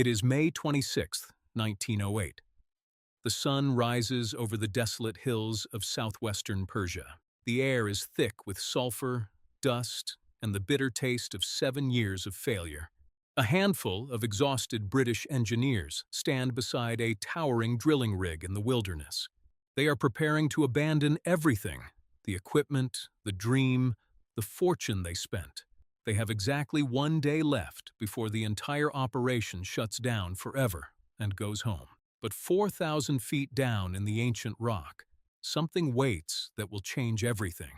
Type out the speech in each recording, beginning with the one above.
It is May 26, 1908. The sun rises over the desolate hills of southwestern Persia. The air is thick with sulfur, dust, and the bitter taste of 7 years of failure. A handful of exhausted British engineers stand beside a towering drilling rig in the wilderness. They are preparing to abandon everything: the equipment, the dream, the fortune they spent. They have exactly 1 day left before the entire operation shuts down forever and goes home. But 4,000 feet down in the ancient rock, something waits that will change everything.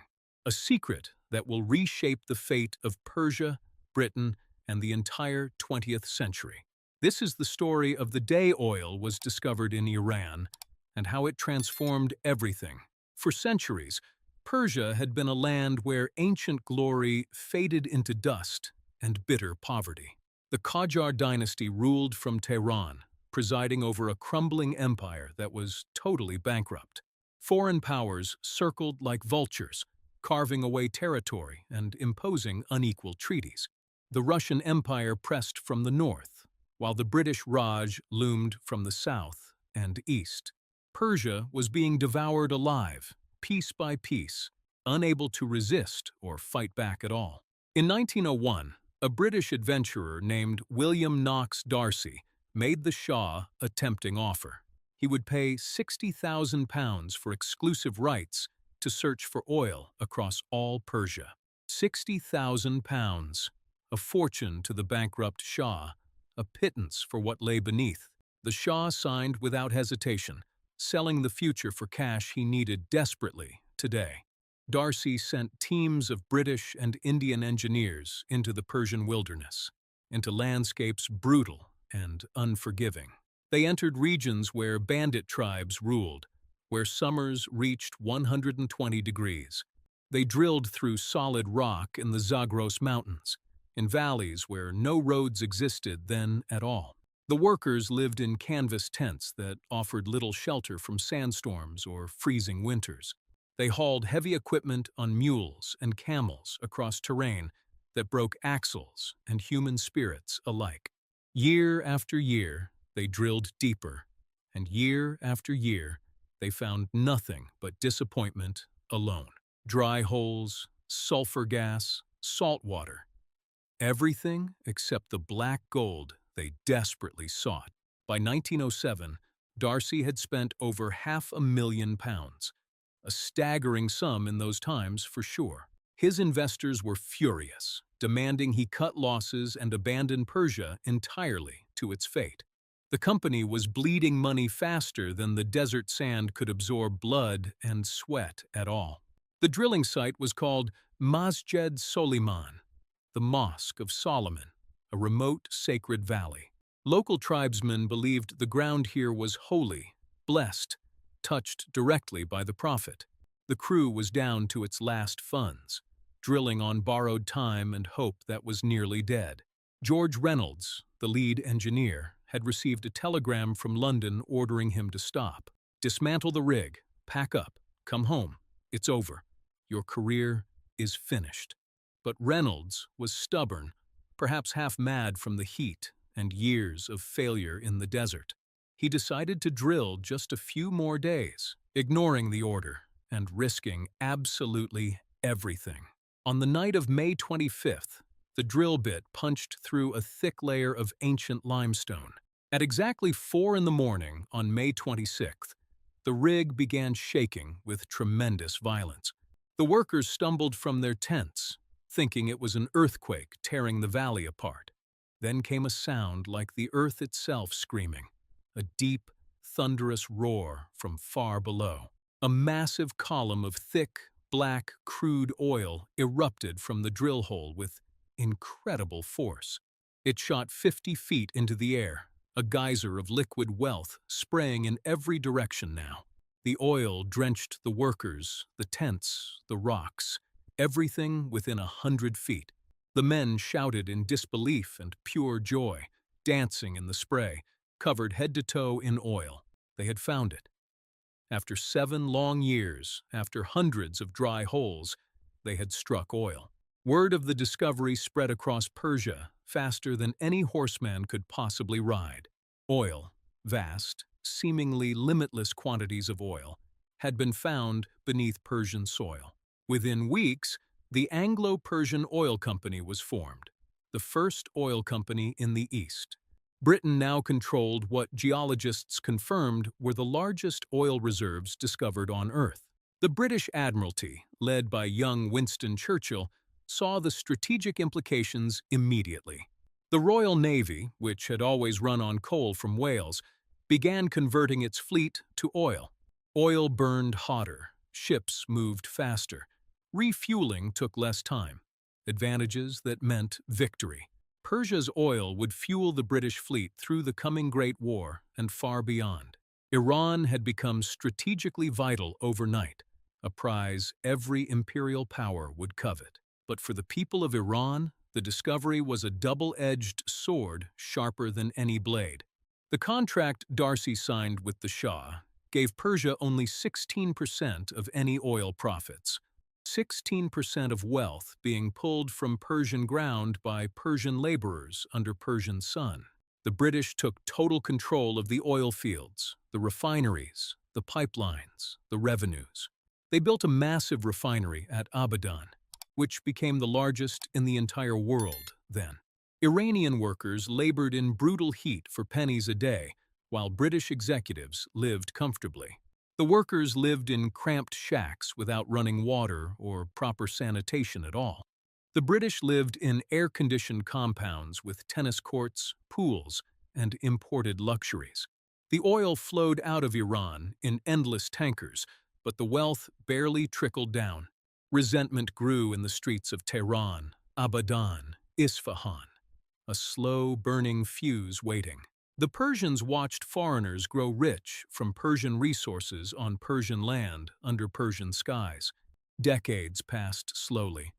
A secret that will reshape the fate of Persia, Britain, and the entire 20th century. This is the story of the day oil was discovered in Iran and how it transformed everything. For centuries, Persia had been a land where ancient glory faded into dust and bitter poverty. The Qajar dynasty ruled from Tehran, presiding over a crumbling empire that was totally bankrupt. Foreign powers circled like vultures, carving away territory and imposing unequal treaties. The Russian Empire pressed from the north, while the British Raj loomed from the south and east. Persia was being devoured alive, piece by piece, unable to resist or fight back at all. In 1901, a British adventurer named William Knox D'Arcy made the Shah a tempting offer. He would pay £60,000 for exclusive rights to search for oil across all Persia. £60,000, a fortune to the bankrupt Shah, a pittance for what lay beneath. The Shah signed without hesitation, selling the future for cash he needed desperately today. D'Arcy sent teams of British and Indian engineers into the Persian wilderness, into landscapes brutal and unforgiving. They entered regions where bandit tribes ruled, where summers reached 120 degrees. They drilled through solid rock in the Zagros Mountains, in valleys where no roads existed then at all. The workers lived in canvas tents that offered little shelter from sandstorms or freezing winters. They hauled heavy equipment on mules and camels across terrain that broke axles and human spirits alike. Year after year, they drilled deeper, and year after year, they found nothing but disappointment alone. Dry holes, sulfur gas, salt water. Everything except the black gold they desperately sought. By 1907, D'Arcy had spent over £500,000, a staggering sum in those times for sure. His investors were furious, demanding he cut losses and abandon Persia entirely to its fate. The company was bleeding money faster than the desert sand could absorb blood and sweat at all. The drilling site was called Masjid Soliman, the Mosque of Solomon, a remote sacred valley. Local tribesmen believed the ground here was holy, blessed, touched directly by the prophet. The crew was down to its last funds, drilling on borrowed time and hope that was nearly dead. George Reynolds, the lead engineer, had received a telegram from London ordering him to stop. Dismantle the rig, pack up, come home. It's over. Your career is finished. But Reynolds was stubborn, perhaps half mad from the heat and years of failure in the desert. He decided to drill just a few more days, ignoring the order and risking absolutely everything. On the night of May 25th, the drill bit punched through a thick layer of ancient limestone. At exactly 4 in the morning on May 26th, the rig began shaking with tremendous violence. The workers stumbled from their tents, thinking it was an earthquake tearing the valley apart. Then came a sound like the earth itself screaming, a deep, thunderous roar from far below. A massive column of thick, black, crude oil erupted from the drill hole with incredible force. It shot 50 feet into the air, a geyser of liquid wealth spraying in every direction now. The oil drenched the workers, the tents, the rocks, everything within 100 feet. The men shouted in disbelief and pure joy, dancing in the spray, covered head to toe in oil. They had found it. After 7 long years, after hundreds of dry holes, they had struck oil. Word of the discovery spread across Persia faster than any horseman could possibly ride. Oil, vast, seemingly limitless quantities of oil, had been found beneath Persian soil. Within weeks, the Anglo-Persian Oil Company was formed, the first oil company in the East. Britain now controlled what geologists confirmed were the largest oil reserves discovered on Earth. The British Admiralty, led by young Winston Churchill, saw the strategic implications immediately. The Royal Navy, which had always run on coal from Wales, began converting its fleet to oil. Oil burned hotter, ships moved faster, refueling took less time. Advantages that meant victory. Persia's oil would fuel the British fleet through the coming Great War and far beyond. Iran had become strategically vital overnight, a prize every imperial power would covet. But for the people of Iran, the discovery was a double-edged sword sharper than any blade. The contract D'Arcy signed with the Shah gave Persia only 16% of any oil profits, 16% of wealth being pulled from Persian ground by Persian laborers under Persian sun. The British took total control of the oil fields, the refineries, the pipelines, the revenues. They built a massive refinery at Abadan, which became the largest in the entire world then. Iranian workers labored in brutal heat for pennies a day, while British executives lived comfortably. The workers lived in cramped shacks without running water or proper sanitation at all. The British lived in air-conditioned compounds with tennis courts, pools, and imported luxuries. The oil flowed out of Iran in endless tankers, but the wealth barely trickled down. Resentment grew in the streets of Tehran, Abadan, Isfahan, a slow-burning fuse waiting. The Persians watched foreigners grow rich from Persian resources on Persian land under Persian skies. Decades passed slowly.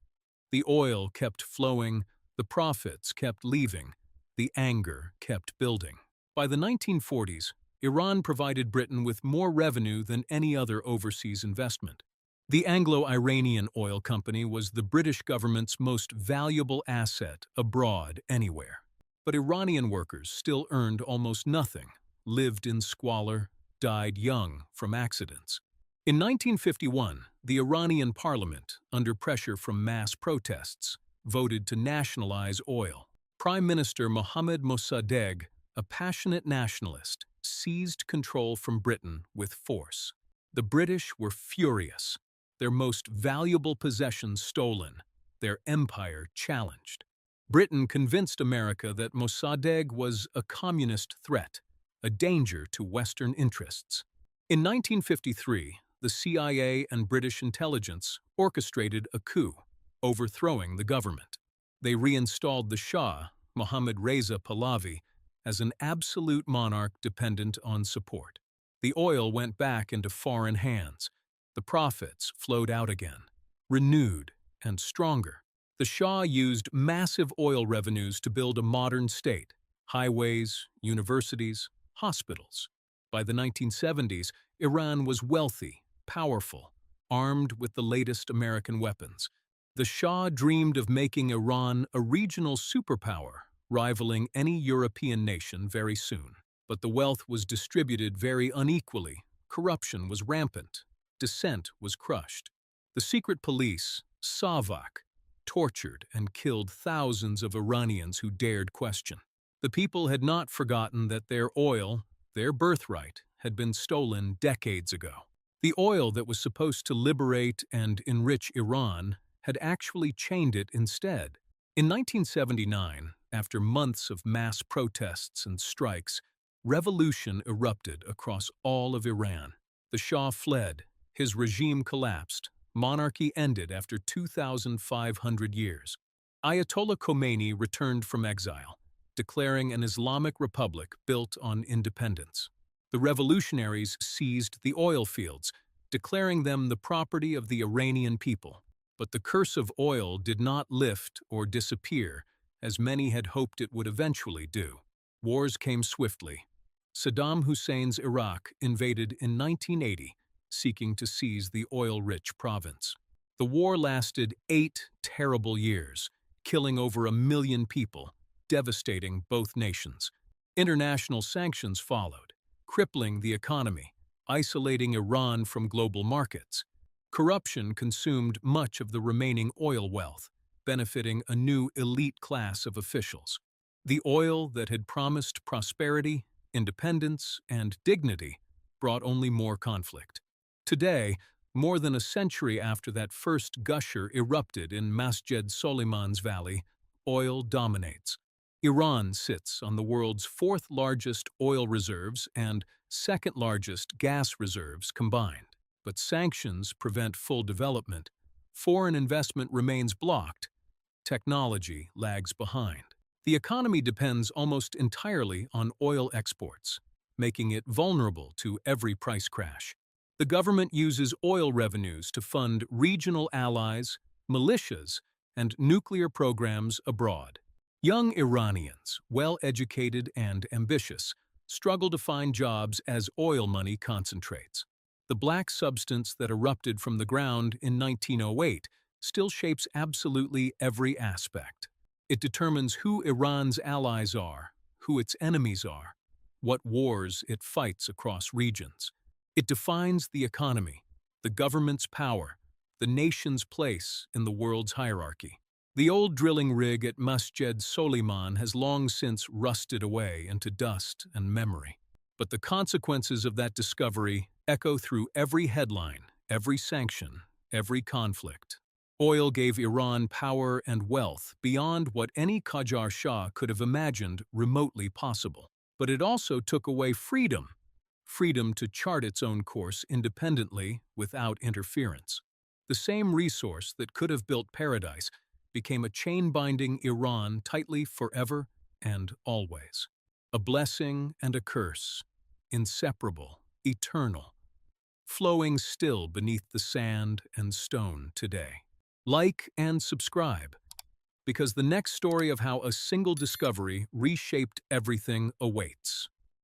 The oil kept flowing, the profits kept leaving, the anger kept building. By the 1940s, Iran provided Britain with more revenue than any other overseas investment. The Anglo-Iranian Oil Company was the British government's most valuable asset abroad anywhere. But Iranian workers still earned almost nothing, lived in squalor, died young from accidents. In 1951, the Iranian parliament, under pressure from mass protests, voted to nationalize oil. Prime Minister Mohammad Mossadegh, a passionate nationalist, seized control from Britain with force. The British were furious, their most valuable possessions stolen, their empire challenged. Britain convinced America that Mossadegh was a communist threat, a danger to Western interests. In 1953, the CIA and British intelligence orchestrated a coup, overthrowing the government. They reinstalled the Shah, Mohammad Reza Pahlavi, as an absolute monarch dependent on support. The oil went back into foreign hands. The profits flowed out again, renewed and stronger. The Shah used massive oil revenues to build a modern state, highways, universities, hospitals. By the 1970s, Iran was wealthy, powerful, armed with the latest American weapons. The Shah dreamed of making Iran a regional superpower, rivaling any European nation very soon. But the wealth was distributed very unequally, corruption was rampant, dissent was crushed. The secret police, Savak, tortured and killed thousands of Iranians who dared question. The people had not forgotten that their oil, their birthright, had been stolen decades ago. The oil that was supposed to liberate and enrich Iran had actually chained it instead. In 1979, after months of mass protests and strikes, revolution erupted across all of Iran. The Shah fled, his regime collapsed, monarchy ended after 2,500 years. Ayatollah Khomeini returned from exile, declaring an Islamic republic built on independence. The revolutionaries seized the oil fields, declaring them the property of the Iranian people. But the curse of oil did not lift or disappear, as many had hoped it would eventually do. Wars came swiftly. Saddam Hussein's Iraq invaded in 1980, seeking to seize the oil-rich province. The war lasted 8 terrible years, killing over 1 million people, devastating both nations. International sanctions followed, crippling the economy, isolating Iran from global markets. Corruption consumed much of the remaining oil wealth, benefiting a new elite class of officials. The oil that had promised prosperity, independence, and dignity brought only more conflict. Today, more than a century after that first gusher erupted in Masjed Suleiman's valley, oil dominates. Iran sits on the world's fourth largest oil reserves and second largest gas reserves combined. But sanctions prevent full development. Foreign investment remains blocked. Technology lags behind. The economy depends almost entirely on oil exports, making it vulnerable to every price crash. The government uses oil revenues to fund regional allies, militias, and nuclear programs abroad. Young Iranians, well-educated and ambitious, struggle to find jobs as oil money concentrates. The black substance that erupted from the ground in 1908 still shapes absolutely every aspect. It determines who Iran's allies are, who its enemies are, what wars it fights across regions. It defines the economy, the government's power, the nation's place in the world's hierarchy. The old drilling rig at Masjed Suleiman has long since rusted away into dust and memory. But the consequences of that discovery echo through every headline, every sanction, every conflict. Oil gave Iran power and wealth beyond what any Qajar Shah could have imagined remotely possible. But it also took away freedom to chart its own course independently without interference. The same resource that could have built paradise became a chain binding Iran tightly forever and always. A blessing and a curse, inseparable, eternal, flowing still beneath the sand and stone today. Like and subscribe, because the next story of how a single discovery reshaped everything awaits.